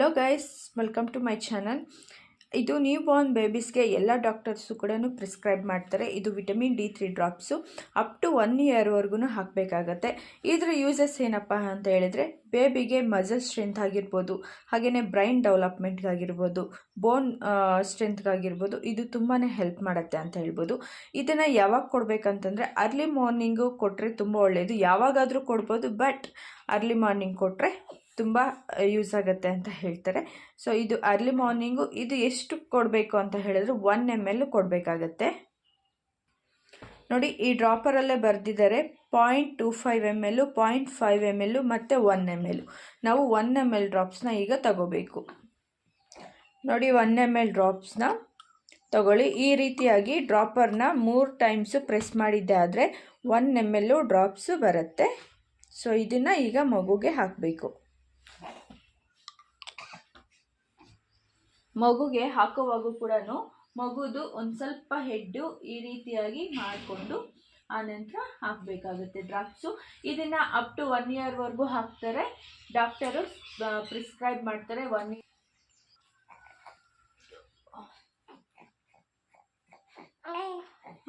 Hello guys, welcome to my channel. ಇದು new born ಬೇಬೀಸ್ಗೆ ಎಲ್ಲ ಡಾಕ್ಟರ್ಸು ಕೂಡ ಪ್ರಿಸ್ಕ್ರೈಬ್ ಮಾಡ್ತಾರೆ. ಇದು vitamin D3 drops up to 1 ಇಯರ್ವರೆಗೂ ಹಾಕಬೇಕಾಗತ್ತೆ. ಇದರ ಯೂಸಸ್ ಏನಪ್ಪ ಅಂತ ಹೇಳಿದರೆ, ಬೇಬಿಗೆ ಮಸಲ್ ಸ್ಟ್ರೆಂತ್ ಆಗಿರ್ಬೋದು, ಹಾಗೆಯೇ ಬ್ರೈನ್ ಡೆವಲಪ್ಮೆಂಟ್ಗಾಗಿರ್ಬೋದು, ಬೋನ್ ಸ್ಟ್ರೆಂತ್ಗಾಗಿರ್ಬೋದು, ಇದು ತುಂಬಾ ಹೆಲ್ಪ್ ಮಾಡುತ್ತೆ ಅಂತ ಹೇಳ್ಬೋದು. ಇದನ್ನು ಯಾವಾಗ ಕೊಡಬೇಕಂತಂದರೆ ಅರ್ಲಿ ಮಾರ್ನಿಂಗು ಕೊಟ್ಟರೆ ತುಂಬ ಒಳ್ಳೆಯದು. ಯಾವಾಗಾದರೂ ಕೊಡ್ಬೋದು, ಬಟ್ ಅರ್ಲಿ ಮಾರ್ನಿಂಗ್ ಕೊಟ್ಟರೆ ತುಂಬ ಯೂಸ್ ಆಗುತ್ತೆ ಅಂತ ಹೇಳ್ತಾರೆ. ಸೊ ಇದು ಅರ್ಲಿ ಮಾರ್ನಿಂಗು. ಇದು ಎಷ್ಟು ಕೊಡಬೇಕು ಅಂತ ಹೇಳಿದ್ರೆ 1 ml ಕೊಡಬೇಕಾಗತ್ತೆ. ನೋಡಿ, ಈ ಡ್ರಾಪರಲ್ಲೇ ಬರೆದಿದ್ದಾರೆ 0.25 ml, 0.5 ml ಮತ್ತು 1 ml. ನಾವು 1 ml ಡ್ರಾಪ್ಸ್ನ ಈಗ ತಗೋಬೇಕು. ನೋಡಿ, 1 ml ಡ್ರಾಪ್ಸ್ನ ತಗೊಳ್ಳಿ. ಈ ರೀತಿಯಾಗಿ ಡ್ರಾಪರ್ನ 3 ಟೈಮ್ಸು ಪ್ರೆಸ್ ಮಾಡಿದ್ದೆ ಆದರೆ 1 ml ಡ್ರಾಪ್ಸು ಬರುತ್ತೆ. ಸೊ ಇದನ್ನು ಈಗ ಮಗುಗೆ ಹಾಕಬೇಕು. ಮಗುಗೆ ಹಾಕುವಾಗ ಕೂಡ ಮಗುದು ಒಂದು ಸ್ವಲ್ಪ ಹೆಡ್ಡು ಈ ರೀತಿಯಾಗಿ ಮಾಡಿಕೊಂಡು ಆನಂತರ ಹಾಕಬೇಕಾಗುತ್ತೆ ಡ್ರಾಪ್ಸು. ಇದನ್ನು ಅಪ್ ಟು 1 ಇಯರ್ವರೆಗೂ ಹಾಕ್ತಾರೆ. ಡಾಕ್ಟರು ಪ್ರಿಸ್ಕ್ರೈಬ್ ಮಾಡ್ತಾರೆ 1 ಇಯರ್.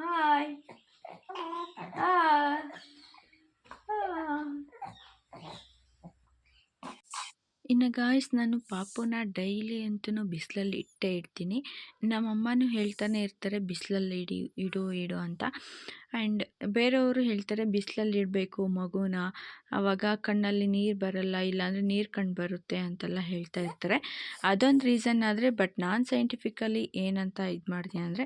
ಹಾಯ್ ಇನ್ನು ಗಾಯ್ಸ್, ನಾನು ಪಾಪುನ ಡೈಲಿ ಅಂತೂ ಬಿಸಿಲಲ್ಲಿ ಇಟ್ಟೇ ಇಡ್ತೀನಿ. ನಮ್ಮಮ್ಮನೂ ಹೇಳ್ತಾನೆ ಇರ್ತಾರೆ ಬಿಸಿಲಲ್ಲಿ ಇಡು ಅಂತ. ಆ್ಯಂಡ್ ಬೇರೆಯವರು ಹೇಳ್ತಾರೆ ಬಿಸಿಲಲ್ಲಿ ಇಡಬೇಕು ಮಗುನ, ಆವಾಗ ಕಣ್ಣಲ್ಲಿ ನೀರು ಬರಲ್ಲ, ಇಲ್ಲಾಂದರೆ ನೀರು ಕಣ್ಣು ಬರುತ್ತೆ ಅಂತೆಲ್ಲ ಹೇಳ್ತಾ ಇರ್ತಾರೆ. ಅದೊಂದು ರೀಸನ್ ಆದರೆ, ಬಟ್ ನಾನು ಸೈಂಟಿಫಿಕಲಿ ಏನಂತ ಇದು ಮಾಡ್ತೀನಿ ಅಂದರೆ,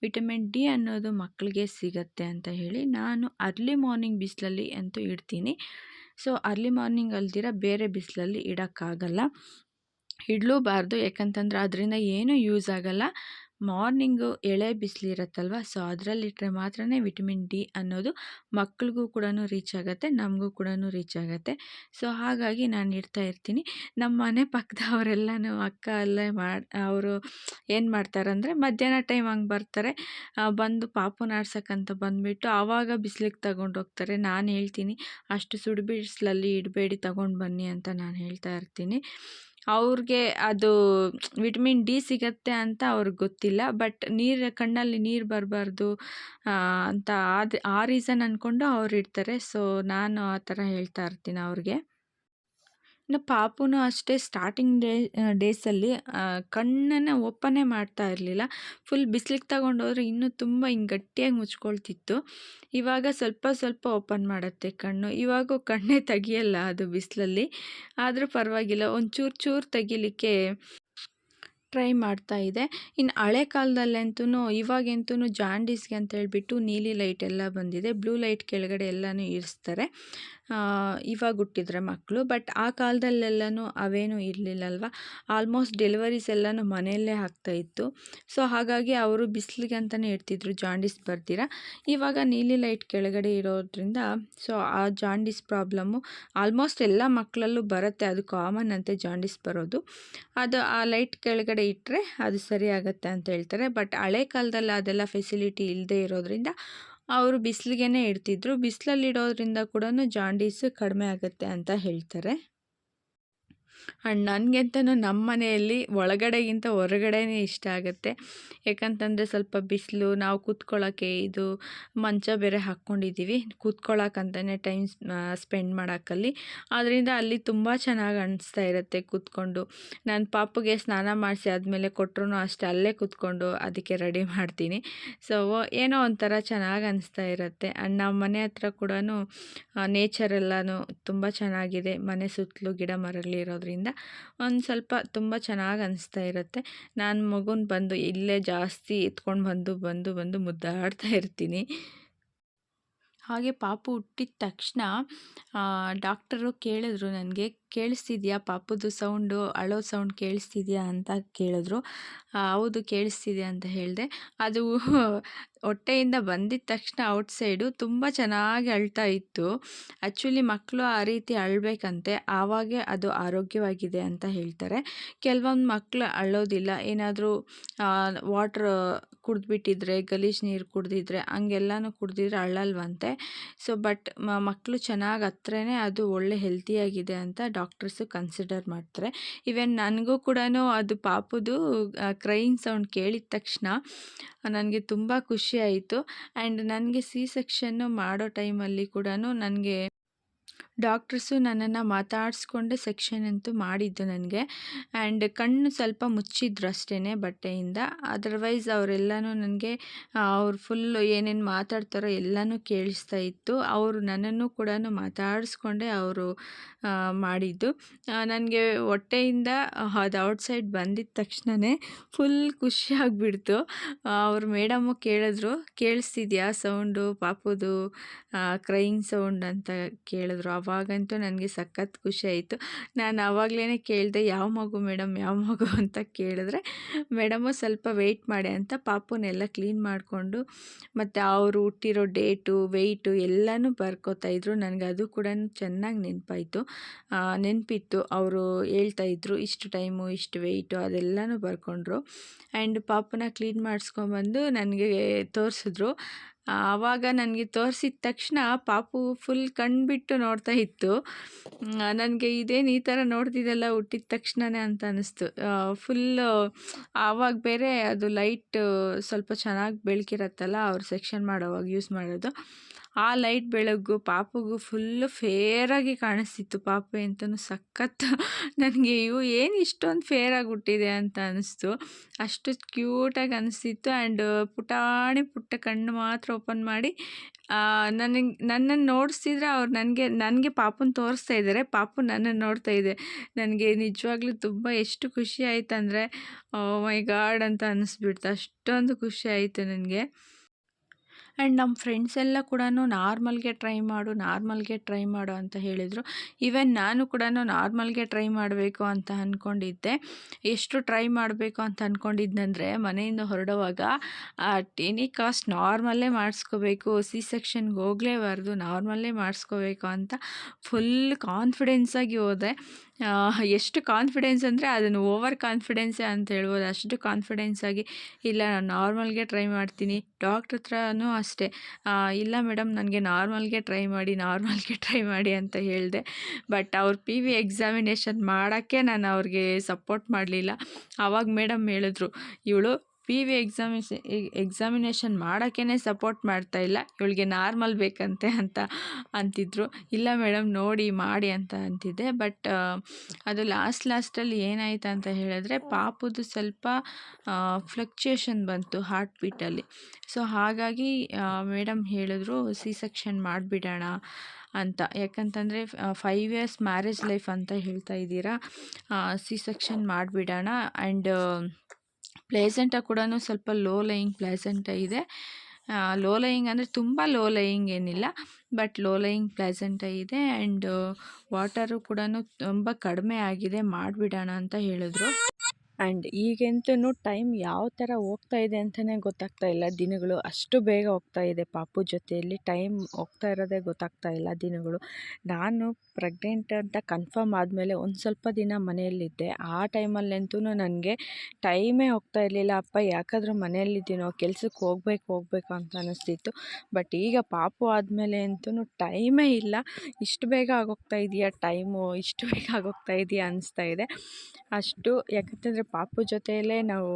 ವಿಟಮಿನ್ D ಅನ್ನೋದು ಮಕ್ಕಳಿಗೆ ಸಿಗತ್ತೆ ಅಂತ ಹೇಳಿ ನಾನು ಅರ್ಲಿ ಮಾರ್ನಿಂಗ್ ಬಿಸಿಲಲ್ಲಿ ಅಂತೂ ಇಡ್ತೀನಿ. ಸೊ ಅರ್ಲಿ ಮಾರ್ನಿಂಗ್ ಅಲ್ದಿರ ಬೇರೆ ಬಿಸಿಲಲ್ಲಿ ಇಡೋಕ್ಕಾಗಲ್ಲ, ಇಡಲೂಬಾರ್ದು. ಯಾಕಂತಂದ್ರೆ ಅದರಿಂದ ಏನೂ ಯೂಸ್ ಆಗಲ್ಲ. ಮಾರ್ನಿಂಗು ಎಳೆ ಬಿಸಿಲಿರುತ್ತಲ್ವ, ಸೊ ಅದರಲ್ಲಿಟ್ಟರೆ ಮಾತ್ರ ವಿಟಮಿನ್ D ಅನ್ನೋದು ಮಕ್ಕಳಿಗೂ ಕೂಡ ರೀಚ್ ಆಗುತ್ತೆ, ನಮಗೂ ಕೂಡ ರೀಚ್ ಆಗುತ್ತೆ. ಸೊ ಹಾಗಾಗಿ ನಾನು ಇಡ್ತಾ ಇರ್ತೀನಿ. ನಮ್ಮ ಮನೆ ಪಕ್ಕದವರೆಲ್ಲನೂ ಅಕ್ಕ ಅಲ್ಲೇ ಅವರು ಏನು ಮಾಡ್ತಾರಂದರೆ, ಮಧ್ಯಾಹ್ನ ಟೈಮ್ ಹಂಗೆ ಬರ್ತಾರೆ, ಬಂದು ಪಾಪುನ ಆಡ್ಸೋಕ್ಕಂತ ಬಂದುಬಿಟ್ಟು ಆವಾಗ ಬಿಸಿಲಿಗೆ ತಗೊಂಡೋಗ್ತಾರೆ. ನಾನು ಹೇಳ್ತೀನಿ ಅಷ್ಟು ಸುಡು ಬಿಸಿಲಲ್ಲಿ ಇಡಬೇಡಿ, ತಗೊಂಡು ಬನ್ನಿ ಅಂತ ನಾನು ಹೇಳ್ತಾ ಇರ್ತೀನಿ. ಅವ್ರಿಗೆ ಅದು ವಿಟಮಿನ್ D ಸಿಗತ್ತೆ ಅಂತ ಅವ್ರಿಗೆ ಗೊತ್ತಿಲ್ಲ, ಬಟ್ ಕಣ್ಣಲ್ಲಿ ನೀರು ಬರಬಾರ್ದು ಅಂತ ಆ ರೀಸನ್ ಅಂದ್ಕೊಂಡು ಅವ್ರು ಇಡ್ತಾರೆ. ಸೊ ನಾನು ಆ ಥರ ಹೇಳ್ತಾ ಇರ್ತೀನಿ ಅವ್ರಿಗೆ. ಇನ್ನು ಪಾಪುನೂ ಅಷ್ಟೇ, ಸ್ಟಾರ್ಟಿಂಗ್ ಡೇಸಲ್ಲಿ ಕಣ್ಣನ್ನು ಓಪನ್ನೇ ಮಾಡ್ತಾ ಇರಲಿಲ್ಲ. ಫುಲ್ ಬಿಸಿಲಿಗೆ ತಗೊಂಡೋದ್ರೆ ಇನ್ನೂ ತುಂಬ ಹಿಂಗೆ ಗಟ್ಟಿಯಾಗಿ ಮುಚ್ಕೊಳ್ತಿತ್ತು. ಇವಾಗ ಸ್ವಲ್ಪ ಓಪನ್ ಮಾಡುತ್ತೆ ಕಣ್ಣು. ಇವಾಗ ಕಣ್ಣೇ ತೆಗಿಯಲ್ಲ ಅದು ಬಿಸಿಲಲ್ಲಿ, ಆದರೂ ಪರವಾಗಿಲ್ಲ, ಒಂದು ಚೂರು ತೆಗಿಲಿಕ್ಕೆ ಟ್ರೈ ಮಾಡ್ತಾ ಇದೆ. ಇನ್ನು ಹಳೆ ಕಾಲದಲ್ಲಂತೂ ಇವಾಗಂತೂ ಜಾಂಡೀಸ್ಗೆ ಅಂತ ಹೇಳ್ಬಿಟ್ಟು ನೀಲಿ ಲೈಟ್ ಎಲ್ಲ ಬಂದಿದೆ, ಬ್ಲೂ ಲೈಟ್ ಕೆಳಗಡೆ ಎಲ್ಲನೂ ಇರಿಸ್ತಾರೆ ಇವಾಗ ಹುಟ್ಟಿದ್ರೆ ಮಕ್ಕಳು. ಬಟ್ ಆ ಕಾಲದಲ್ಲೆಲ್ಲನೂ ಅವೇನೂ ಇರಲಿಲ್ಲಲ್ವ. ಆಲ್ಮೋಸ್ಟ್ ಡೆಲಿವರೀಸ್ ಎಲ್ಲನೂ ಮನೆಯಲ್ಲೇ ಆಗ್ತಾಯಿತ್ತು. ಸೊ ಹಾಗಾಗಿ ಅವರು ಬಿಸಿಲಿಗೆ ಅಂತಲೇ ಇಡ್ತಿದ್ರು ಜಾಂಡೀಸ್ ಬರ್ದಿರ. ಇವಾಗ ನೀಲಿ ಲೈಟ್ ಕೆಳಗಡೆ ಇರೋದ್ರಿಂದ ಸೊ ಆ ಜಾಂಡೀಸ್ ಪ್ರಾಬ್ಲಮ್ಮು ಆಲ್ಮೋಸ್ಟ್ ಎಲ್ಲ ಮಕ್ಕಳಲ್ಲೂ ಬರುತ್ತೆ. ಅದು ಕಾಮನ್ ಅಂತೆ ಜಾಂಡೀಸ್ ಬರೋದು. ಅದು ಆ ಲೈಟ್ ಕೆಳಗಡೆ ಇಟ್ಟರೆ ಅದು ಸರಿ ಆಗುತ್ತೆ ಅಂತ ಹೇಳ್ತಾರೆ. ಬಟ್ ಹಳೆ ಕಾಲದಲ್ಲಿ ಅದೆಲ್ಲ ಫೆಸಿಲಿಟಿ ಇಲ್ಲದೆ ಇರೋದ್ರಿಂದ ಅವರು ಬಿಸಿಲಿಗೆ ಇಡ್ತಿದ್ರು. ಬಿಸಿಲಲ್ಲಿಡೋದ್ರಿಂದ ಕೂಡ ಜಾಂಡೀಸು ಕಡಿಮೆ ಆಗುತ್ತೆ ಅಂತ ಹೇಳ್ತಾರೆ. ಆ್ಯಂಡ್ ನನಗಂತೂ ನಮ್ಮ ಮನೆಯಲ್ಲಿ ಒಳಗಡೆಗಿಂತ ಹೊರಗಡೆನೇ ಇಷ್ಟ ಆಗುತ್ತೆ. ಯಾಕಂತಂದರೆ ಸ್ವಲ್ಪ ಬಿಸಿಲು, ನಾವು ಕೂತ್ಕೊಳ್ಳೋಕ್ಕೆ ಇದು ಮಂಚ ಬೇರೆ ಹಾಕ್ಕೊಂಡಿದ್ದೀವಿ, ಕೂತ್ಕೊಳ್ಳೋಕ್ಕಂತಲೇ ಟೈಮ್ ಸ್ಪೆಂಡ್ ಮಾಡೋಕ್ಕಲ್ಲಿ. ಆದ್ದರಿಂದ ಅಲ್ಲಿ ತುಂಬ ಚೆನ್ನಾಗಿ ಅನಿಸ್ತಾ ಇರುತ್ತೆ ಕೂತ್ಕೊಂಡು. ನಾನು ಪಾಪುಗೆ ಸ್ನಾನ ಮಾಡಿಸಿ ಆದಮೇಲೆ ಕೊಟ್ಟರು ಅಷ್ಟೇ ಅಲ್ಲೇ ಕೂತ್ಕೊಂಡು ಅದಕ್ಕೆ ರೆಡಿ ಮಾಡ್ತೀನಿ. ಸೊ ಏನೋ ಒಂಥರ ಚೆನ್ನಾಗಿ ಅನಿಸ್ತಾ ಇರುತ್ತೆ. ಆ್ಯಂಡ್ ನಮ್ಮ ಮನೆ ಹತ್ರ ಕೂಡ ನೇಚರೆಲ್ಲನೂ ತುಂಬ ಚೆನ್ನಾಗಿದೆ. ಮನೆ ಸುತ್ತಲೂ ಗಿಡ ಮರಗಳಿರೋದ್ರಿಂದ ಒಂದು ಸ್ವಲ್ಪ ತುಂಬ ಚೆನ್ನಾಗಿ ಅನಿಸ್ತಾ ಇರುತ್ತೆ. ನಾನು ಮಗುನ ಬಂದು ಇಲ್ಲೇ ಜಾಸ್ತಿ ಎತ್ಕೊಂಡು ಬಂದು ಮುದ್ದಾಡ್ತಾ ಇರ್ತೀನಿ. ಹಾಗೆ ಪಾಪು ಹುಟ್ಟಿದ ತಕ್ಷಣ ಡಾಕ್ಟರು ಕೇಳಿದ್ರು ನನಗೆ, ಕೇಳಿಸ್ತಿದ್ಯಾ ಪಾಪುದು ಸೌಂಡು, ಅಳೋ ಸೌಂಡ್ ಕೇಳಿಸ್ತಿದ್ಯಾ ಅಂತ ಕೇಳಿದ್ರು. ಹೌದು ಕೇಳಿಸ್ತಿದೆ ಅಂತ ಹೇಳಿದೆ. ಅದು ಹೊಟ್ಟೆಯಿಂದ ಬಂದಿದ್ದ ತಕ್ಷಣ ಔಟ್ಸೈಡು ತುಂಬ ಚೆನ್ನಾಗಿ ಅಳ್ತಾ ಇತ್ತು. ಆ್ಯಕ್ಚುಲಿ ಮಕ್ಕಳು ಆ ರೀತಿ ಅಳಬೇಕಂತೆ, ಆವಾಗೇ ಅದು ಆರೋಗ್ಯವಾಗಿದೆ ಅಂತ ಹೇಳ್ತಾರೆ. ಕೆಲವೊಂದು ಮಕ್ಕಳು ಅಳೋದಿಲ್ಲ, ಏನಾದರೂ ವಾಟ್ರ್ ಕುಡಿದ್ಬಿಟ್ಟಿದ್ರೆ, ಗಲೀಜು ನೀರು ಕುಡಿದಿದ್ರೆ, ಹಂಗೆಲ್ಲನೂ ಕುಡಿದಿದ್ರೆ ಅಳಲ್ವಂತೆ. ಸೊ ಬಟ್ ಮಕ್ಕಳು ಚೆನ್ನಾಗಿ ಹತ್ರನೇ ಅದು ಒಳ್ಳೆ ಹೆಲ್ತಿಯಾಗಿದೆ ಅಂತ ಡಾಕ್ಟರ್ಸು ಕನ್ಸಿಡರ್ ಮಾಡ್ತಾರೆ. ಈವನ್ ನನಗೂ ಕೂಡ ಅದು ಪಾಪುದು ಕ್ರೈಯಿಂಗ್ ಸೌಂಡ್ ಕೇಳಿದ ತಕ್ಷಣ ನನಗೆ ತುಂಬ ಖುಷಿ ಆಯಿತು. ಆ್ಯಂಡ್ ನನಗೆ ಸಿ ಸೆಕ್ಷನ್ನು ಮಾಡೋ ಟೈಮಲ್ಲಿ ಕೂಡ ನನಗೆ ಡಾಕ್ಟರ್ಸು ನನ್ನನ್ನು ಮಾತಾಡಿಸ್ಕೊಂಡೆ ಸೆಕ್ಷನ್ ಅಂತೂ ಮಾಡಿದ್ದು ನನಗೆ. ಆ್ಯಂಡ್ ಕಣ್ಣು ಸ್ವಲ್ಪ ಮುಚ್ಚಿದ್ರು ಅಷ್ಟೇ ಬಟ್ಟೆಯಿಂದ. ಅದರ್ವೈಸ್ ಅವರೆಲ್ಲನೂ ನನಗೆ ಅವ್ರು ಫುಲ್ಲು ಏನೇನು ಮಾತಾಡ್ತಾರೋ ಎಲ್ಲನೂ ಕೇಳಿಸ್ತಾ ಇತ್ತು. ಅವರು ನನ್ನನ್ನು ಕೂಡ ಮಾತಾಡಿಸ್ಕೊಂಡೆ ಅವರು ಮಾಡಿದ್ದು. ನನಗೆ ಹೊಟ್ಟೆಯಿಂದ ಅದು ಔಟ್ಸೈಡ್ ಬಂದಿದ್ದ ತಕ್ಷಣವೇ ಫುಲ್ ಖುಷಿಯಾಗಿಬಿಡ್ತು. ಅವ್ರು ಮೇಡಮ್ಮು ಕೇಳಿದ್ರು, ಕೇಳಿಸ್ತಿದ್ಯಾ ಸೌಂಡು ಪಾಪುದು ಕ್ರೈಯಿಂಗ್ ಸೌಂಡ್ ಅಂತ ಕೇಳಿದ್ರು. ಆವಾಗಂತೂ ನನಗೆ ಸಖತ್ ಖುಷಿ ಆಯಿತು. ನಾನು ಆವಾಗಲೇ ಕೇಳಿದೆ, ಯಾವ ಮಗು ಮೇಡಮ್, ಯಾವ ಮಗು ಅಂತ ಕೇಳಿದ್ರೆ ಮೇಡಮು ಸ್ವಲ್ಪ ವೆಯ್ಟ್ ಮಾಡಿ ಅಂತ ಪಾಪುನೆಲ್ಲ ಕ್ಲೀನ್ ಮಾಡಿಕೊಂಡು ಮತ್ತು ಅವರು ಹುಟ್ಟಿರೋ ಡೇಟು, ವೆಯ್ಟು ಎಲ್ಲನೂ ಬರ್ಕೋತಾಯಿದ್ರು. ನನಗೆ ಅದು ಕೂಡ ಚೆನ್ನಾಗಿ ನೆನಪಿತ್ತು. ಅವರು ಹೇಳ್ತಾಯಿದ್ರು ಇಷ್ಟು ಟೈಮು, ಇಷ್ಟು ವೆಯ್ಟು ಅದೆಲ್ಲನೂ ಬರ್ಕೊಂಡ್ರು. ಆ್ಯಂಡ್ ಪಾಪುನ ಕ್ಲೀನ್ ಮಾಡಿಸ್ಕೊಂಬಂದು ನನಗೆ ತೋರಿಸಿದ್ರು. ಆವಾಗ ನನಗೆ ತೋರಿಸಿದ ತಕ್ಷಣ ಪಾಪು ಫುಲ್ ಕಣ್ಬಿಟ್ಟು ನೋಡ್ತಾ ಇತ್ತು. ನನಗೆ ಇದೇನು ಈ ಥರ ನೋಡ್ತಿದ್ದೆಲ್ಲ ಹುಟ್ಟಿದ ತಕ್ಷಣವೇ ಅಂತ ಅನ್ನಿಸ್ತು. ಫುಲ್ಲು ಆವಾಗ ಬೇರೆ ಅದು ಲೈಟ್ ಸ್ವಲ್ಪ ಚೆನ್ನಾಗಿ ಬೆಳಕಿರತ್ತಲ್ಲ ಅವ್ರು ಸೆಕ್ಷನ್ ಮಾಡೋವಾಗ ಯೂಸ್ ಮಾಡೋದು. ಆ ಲೈಟ್ ಬೆಳಕು ಪಾಪುಗೂ ಫುಲ್ಲು ಫೇರಾಗಿ ಕಾಣಿಸ್ತಿತ್ತು. ಪಾಪು ಅಂತೂ ಸಖತ್ ನನಗೆ ಏನು ಇಷ್ಟೊಂದು ಫೇರಾಗಿ ಹುಟ್ಟಿದೆ ಅಂತ ಅನ್ನಿಸ್ತು. ಅಷ್ಟು ಕ್ಯೂಟಾಗಿ ಅನಿಸ್ತಿತ್ತು. ಆ್ಯಂಡ್ ಪುಟಾಣಿ ಪುಟ್ಟ ಕಣ್ಣು ಮಾತ್ರ ಓಪನ್ ಮಾಡಿ ನನ್ನನ್ನು ನೋಡಿಸ್ತಿದ್ರೆ ಅವ್ರು ನನಗೆ ಪಾಪುನ ತೋರಿಸ್ತಾ ಇದ್ದಾರೆ, ಪಾಪು ನನ್ನನ್ನು ನೋಡ್ತಾ ಇದೆ. ನನಗೆ ನಿಜವಾಗ್ಲೂ ತುಂಬ ಎಷ್ಟು ಖುಷಿ ಆಯ್ತಂದರೆ ಓ ಮೈ ಗಾಡ್ ಅಂತ ಅನ್ನಿಸ್ಬಿಡ್ತು. ಅಷ್ಟೊಂದು ಖುಷಿ ಆಯಿತು ನನಗೆ. ಆ್ಯಂಡ್ ನಮ್ಮ ಫ್ರೆಂಡ್ಸ್ ಎಲ್ಲ ಕೂಡ ನಾರ್ಮಲ್ಗೆ ಟ್ರೈ ಮಾಡು ಅಂತ ಹೇಳಿದರು. ಈವನ್ ನಾನು ಕೂಡ ನಾರ್ಮಲ್ಗೆ ಟ್ರೈ ಮಾಡಬೇಕು ಅಂತ ಅಂದ್ಕೊಂಡಿದ್ದೆ. ಎಷ್ಟು ಟ್ರೈ ಮಾಡಬೇಕು ಅಂತ ಅಂದ್ಕೊಂಡಿದ್ದಂದರೆ ಮನೆಯಿಂದ ಹೊರಡುವಾಗ ಎನಿ ಕಾಸ್ಟ್ ನಾರ್ಮಲ್ಲೇ ಮಾಡಿಸ್ಕೋಬೇಕು, ಸಿ ಸೆಕ್ಷನ್ಗೆ ಹೋಗಲೇಬಾರ್ದು, ನಾರ್ಮಲ್ಲೇ ಮಾಡಿಸ್ಕೋಬೇಕು ಅಂತ ಫುಲ್ ಕಾನ್ಫಿಡೆನ್ಸಾಗಿ ಹೋದೆ. ಎಷ್ಟು ಕಾನ್ಫಿಡೆನ್ಸ್ ಅಂದರೆ ಅದನ್ನು ಓವರ್ ಕಾನ್ಫಿಡೆನ್ಸೇ ಅಂತ ಹೇಳ್ಬೋದು. ಅಷ್ಟು ಕಾನ್ಫಿಡೆನ್ಸಾಗಿ ಇಲ್ಲ ನಾನು ನಾರ್ಮಲ್ಗೆ ಟ್ರೈ ಮಾಡ್ತೀನಿ. ಡಾಕ್ಟ್ರ್ ಹತ್ರನೂ ಅಷ್ಟೇ, ಇಲ್ಲ ಮೇಡಮ್ ನನಗೆ ನಾರ್ಮಲ್ಗೆ ಟ್ರೈ ಮಾಡಿ ಅಂತ ಹೇಳಿದೆ. ಬಟ್ ಅವ್ರು ಪಿ ವಿ ಎಕ್ಸಾಮಿನೇಷನ್ ಮಾಡೋಕ್ಕೆ ನಾನು ಅವ್ರಿಗೆ ಸಪೋರ್ಟ್ ಮಾಡಲಿಲ್ಲ. ಆವಾಗ ಮೇಡಮ್ ಹೇಳಿದ್ರು, ಇವಳು ಪಿ ವಿ ಎಕ್ಸಾಮಿನೇಷನ್ ಮಾಡೋಕ್ಕೇ ಸಪೋರ್ಟ್ ಮಾಡ್ತಾಯಿಲ್ಲ, ಇವಳಿಗೆ ನಾರ್ಮಲ್ ಬೇಕಂತೆ ಅಂತ ಅಂತಿದ್ರು. ಇಲ್ಲ ಮೇಡಮ್ ನೋಡಿ ಮಾಡಿ ಅಂತ ಅಂತಿದ್ದೆ. ಬಟ್ ಅದು ಲಾಸ್ಟಲ್ಲಿ ಏನಾಯ್ತು ಅಂತ ಹೇಳಿದ್ರೆ ಪಾಪುದು ಸ್ವಲ್ಪ ಫ್ಲಕ್ಚುಯೇಷನ್ ಬಂತು ಹಾರ್ಟ್ ಬೀಟಲ್ಲಿ. ಸೊ ಹಾಗಾಗಿ ಮೇಡಮ್ ಹೇಳಿದ್ರು ಸಿ ಸೆಕ್ಷನ್ ಮಾಡಿಬಿಡೋಣ ಅಂತ. ಯಾಕಂತಂದರೆ 5 years ಮ್ಯಾರೇಜ್ ಲೈಫ್ ಅಂತ ಹೇಳ್ತಾ ಇದ್ದೀರಾ, ಸಿ ಸೆಕ್ಷನ್ ಮಾಡಿಬಿಡೋಣ. ಆ್ಯಂಡ್ ಪ್ಲೇಸೆಂಟ ಕೂಡ ಸ್ವಲ್ಪ ಲೋ ಲೈಯಿಂಗ್ ಪ್ಲೇಸೆಂಟ ಇದೆ. ಲೋ ಲೈಯಿಂಗ್ ಅಂದರೆ ತುಂಬ ಲೋ ಲೈಯಿಂಗ್ ಏನಿಲ್ಲ, ಬಟ್ ಲೋ ಲೈಯಿಂಗ್ ಪ್ಲೇಸೆಂಟ ಇದೆ. ಆ್ಯಂಡ್ ವಾಟರು ಕೂಡ ತುಂಬ ಕಡಿಮೆ ಆಗಿದೆ, ಮಾಡಿಬಿಡೋಣ ಅಂತ ಹೇಳಿದ್ರು. ಆ್ಯಂಡ್ ಈಗಂತೂ ಟೈಮ್ ಯಾವ ಥರ ಹೋಗ್ತಾ ಇದೆ ಅಂತಲೇ ಗೊತ್ತಾಗ್ತಾ ಇಲ್ಲ. ದಿನಗಳು ಅಷ್ಟು ಬೇಗ ಹೋಗ್ತಾ ಇದೆ. ಪಾಪು ಜೊತೆಯಲ್ಲಿ ಟೈಮ್ ಹೋಗ್ತಾ ಇರೋದೇ ಗೊತ್ತಾಗ್ತಾ ಇಲ್ಲ ದಿನಗಳು. ನಾನು ಪ್ರೆಗ್ನೆಂಟ್ ಅಂತ ಕನ್ಫರ್ಮ್ ಆದಮೇಲೆ ಒಂದು ಸ್ವಲ್ಪ ದಿನ ಮನೆಯಲ್ಲಿದ್ದೆ. ಆ ಟೈಮಲ್ಲಂತೂ ನನಗೆ ಟೈಮೇ ಹೋಗ್ತಾ ಇರಲಿಲ್ಲ. ಅಪ್ಪ ಯಾಕಾದರೂ ಮನೆಯಲ್ಲಿದ್ದೀನೋ, ಕೆಲ್ಸಕ್ಕೆ ಹೋಗಬೇಕು ಅಂತ ಅನ್ನಿಸ್ತಿತ್ತು. ಬಟ್ ಈಗ ಪಾಪು ಆದಮೇಲೆ ಅಂತೂ ಟೈಮೇ ಇಲ್ಲ. ಇಷ್ಟು ಬೇಗ ಆಗೋಗ್ತಾ ಇದೆಯಾ ಟೈಮು, ಇಷ್ಟು ಬೇಗ ಆಗೋಗ್ತಾ ಇದೆಯಾ ಅನ್ನಿಸ್ತಾ ಇದೆ. ಅಷ್ಟು ಯಾಕಂತಂದರೆ ಪಾಪು ಜೊತೆಯಲ್ಲೇ ನಾವು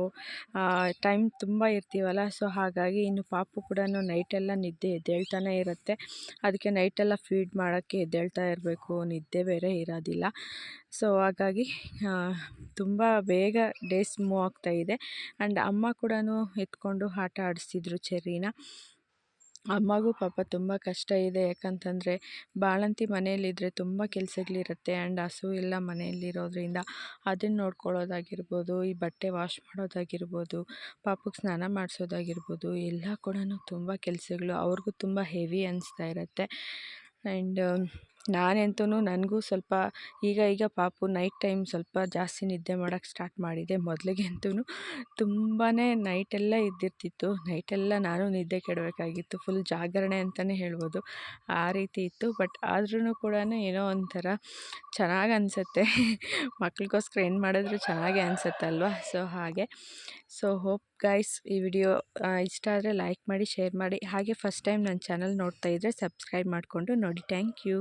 ಟೈಮ್ ತುಂಬ ಇರ್ತೀವಲ್ಲ. ಸೊ ಹಾಗಾಗಿ ಇನ್ನು ಪಾಪು ಕೂಡ ನೈಟೆಲ್ಲ ನಿದ್ದೆ ಎದ್ದೇಳ್ತಾನೆ ಇರುತ್ತೆ. ಅದಕ್ಕೆ ನೈಟೆಲ್ಲ ಫೀಡ್ ಮಾಡೋಕ್ಕೆ ಎದ್ದೇಳ್ತಾ ಇರಬೇಕು, ನಿದ್ದೆ ಬೇರೆ ಇರೋದಿಲ್ಲ. ಸೊ ಹಾಗಾಗಿ ತುಂಬ ಬೇಗ ಡೇಸ್ ಮೂವ್ ಆಗ್ತಾಯಿದೆ. ಆ್ಯಂಡ್ ಅಮ್ಮ ಕೂಡ ಎತ್ಕೊಂಡು ಆಟ ಆಡಿಸ್ತಿದ್ರು ಚೆರ್ರಿನ. ಅಮ್ಮಗೂ ಪಾಪ ತುಂಬ ಕಷ್ಟ ಇದೆ. ಯಾಕಂತಂದರೆ ಬಾಣಂತಿ ಮನೆಯಲ್ಲಿದ್ದರೆ ತುಂಬ ಕೆಲಸಗಳಿರುತ್ತೆ. ಆ್ಯಂಡ್ ಹಸು ಎಲ್ಲ ಮನೆಯಲ್ಲಿರೋದ್ರಿಂದ ಅದನ್ನು ನೋಡ್ಕೊಳ್ಳೋದಾಗಿರ್ಬೋದು, ಈ ಬಟ್ಟೆ ವಾಶ್ ಮಾಡೋದಾಗಿರ್ಬೋದು, ಪಾಪುಗೆ ಸ್ನಾನ ಮಾಡಿಸೋದಾಗಿರ್ಬೋದು, ಎಲ್ಲ ಕೂಡ ತುಂಬ ಕೆಲಸಗಳು. ಅವ್ರಿಗೂ ತುಂಬ ಹೆವಿ ಅನಿಸ್ತಾ ಇರುತ್ತೆ. ಆ್ಯಂಡ್ ನಾನಂತೂ ನನಗೂ ಸ್ವಲ್ಪ ಈಗ ಪಾಪು ನೈಟ್ ಟೈಮ್ ಸ್ವಲ್ಪ ಜಾಸ್ತಿ ನಿದ್ದೆ ಮಾಡೋಕ್ಕೆ ಸ್ಟಾರ್ಟ್ ಮಾಡಿದೆ. ಮೊದಲಿಗಂತೂ ತುಂಬಾ ನೈಟೆಲ್ಲ ಇದ್ದಿರ್ತಿತ್ತು. ನೈಟೆಲ್ಲ ನಾನು ನಿದ್ದೆ ಕೆಡಬೇಕಾಗಿತ್ತು. ಫುಲ್ ಜಾಗರಣೆ ಅಂತಲೇ ಹೇಳ್ಬೋದು, ಆ ರೀತಿ ಇತ್ತು. ಬಟ್ ಆದ್ರೂ ಕೂಡ ಏನೋ ಒಂಥರ ಚೆನ್ನಾಗಿ ಅನಿಸುತ್ತೆ. ಮಕ್ಳಿಗೋಸ್ಕರ ಏನು ಮಾಡಿದ್ರು ಚೆನ್ನಾಗೇ ಅನಿಸುತ್ತಲ್ವ. ಸೊ ಹಾಗೆ. ಸೊ ಹೋಪ್ ಗೈಸ್ ಈ ವಿಡಿಯೋ ಇಷ್ಟ ಆದರೆ ಲೈಕ್ ಮಾಡಿ, ಶೇರ್ ಮಾಡಿ. ಹಾಗೆ ಫಸ್ಟ್ ಟೈಮ್ ನನ್ನ ಚಾನಲ್ ನೋಡ್ತಾ ಇದ್ದರೆ ಸಬ್ಸ್ಕ್ರೈಬ್ ಮಾಡಿಕೊಂಡು ನೋಡಿ. Thank you.